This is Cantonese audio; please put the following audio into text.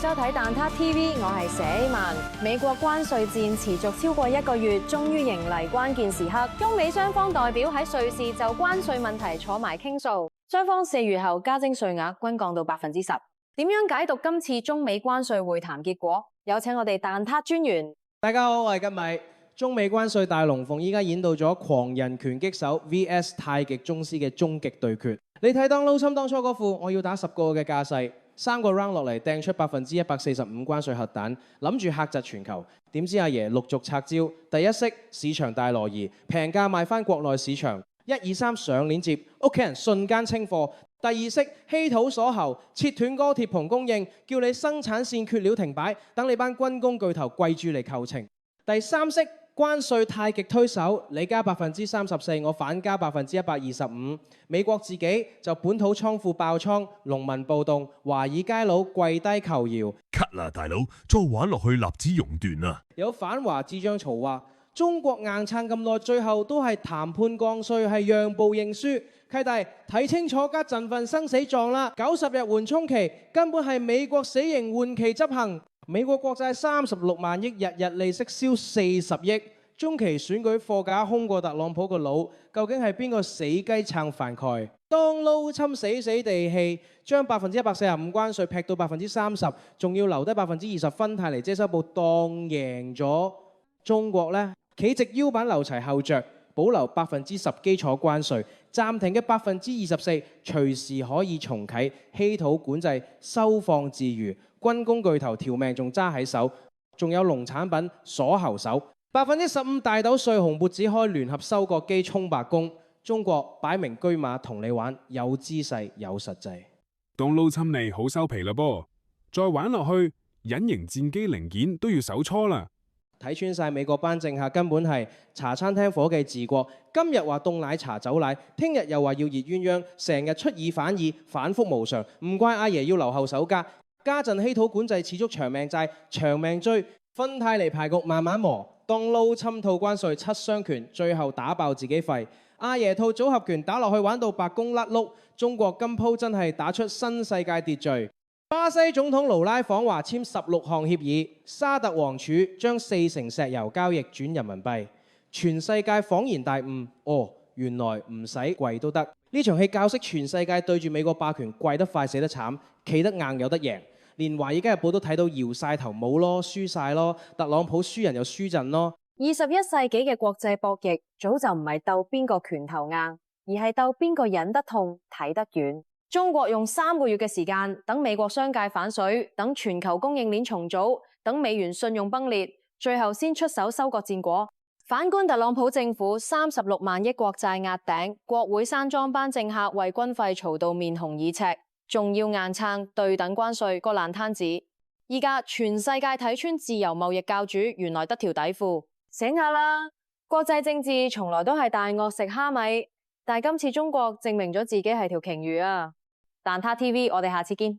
收睇蛋撻 TV， 我係佘希曼。美國關稅戰持續超過1個月，終於迎嚟關鍵時刻。中美雙方代表喺瑞士就關稅問題坐埋傾訴，雙方4月後加徵稅額均降到10%。點樣解讀今次中美關稅會談結果？有請我哋蛋撻專員。大家好，我係吉米。中美關稅大龍鳳依家演到咗狂人拳擊手 VS 太極宗師嘅終極對決。你睇當撈侵當初嗰副我要打10個嘅架勢，3個 round 落嚟掟出145%關稅核彈，諗住嚇窒全球。點知阿爺陸續拆招，第一式市場大挪移，平價賣翻國內市場，1、2、3上鏈接，屋企人瞬間清貨。第二式稀土鎖喉，切斷鋼鐵棚供應，叫你生產線缺料停擺，等你班軍工巨頭跪住嚟求情。第三式關稅太極推手，你加34%，我反加125%。美國自己就本土倉庫爆倉，農民暴動，華爾街佬跪低求饒。cut 啦，大佬，再玩落去立子熔斷啊！有反華智障嘈話，中國硬撐咁耐，最後都係談判降稅，係讓步認輸。契弟睇清楚家陣份生死狀啦，90日緩衝期根本係美國死刑緩期執行。美國國債36萬億，日日利息燒40億，中期選舉貨架空過特朗普個腦，究竟係邊個死雞撐飯蓋？當撈侵死死地氣，將145%關稅劈到30%，仲要留低20%分貸嚟遮羞布，當贏咗中國呢？企直腰板留齊後着，保留10%基礎關稅，暫停嘅24%隨時可以重啟，稀土管制收放自如，軍工巨頭條命仲揸喺手，仲有農產品鎖喉手，15%大豆稅紅脖子開聯合收割機衝白宮，中國擺明車馬同你玩，有姿勢有實際。當撈侵你好收皮啦噃，再玩落去隱形戰機零件都要手搓啦。睇穿晒美國班政客根本係茶餐廳伙計治國，今日話凍奶茶走奶，聽日又話要熱鴛鴦，成日出爾反爾，反覆無常，唔怪阿爺要留後手家陣稀土管制持續長命債，長命追分態嚟排局慢慢磨，當撈侵套關稅7雙拳，最後打爆自己肺，阿爺套組合拳打落去玩到白宮甩碌，中國今鋪真係打出新世界秩序。巴西總統盧拉訪華簽16項協議，沙特王儲將40%石油交易轉人民幣，全世界恍然大悟，哦，原來唔使跪都得。呢場戲教識全世界對住美國霸權跪得快死得慘，企得硬有得贏。連華爾街日報都睇到搖晒頭冇咯，輸晒咯，特朗普輸人又輸陣咯。21世紀嘅國際博弈早就唔係鬥邊個拳頭硬，而係鬥邊個忍得痛睇得遠。中國用3個月嘅時間，等美國商界反水，等全球供應鏈重組，等美元信用崩裂，最後先出手收割戰果。反觀特朗普政府36萬億國債壓頂，國會山莊班政客為軍費嘈到面紅耳赤，仲要硬撐對等關稅個爛攤子。依家全世界睇穿自由貿易教主原來得條底褲，醒下啦！國際政治從來都係大鱷食蝦米，但今次中國證明咗自己係條鯨魚啊！蛋撻 TV，我哋下次見。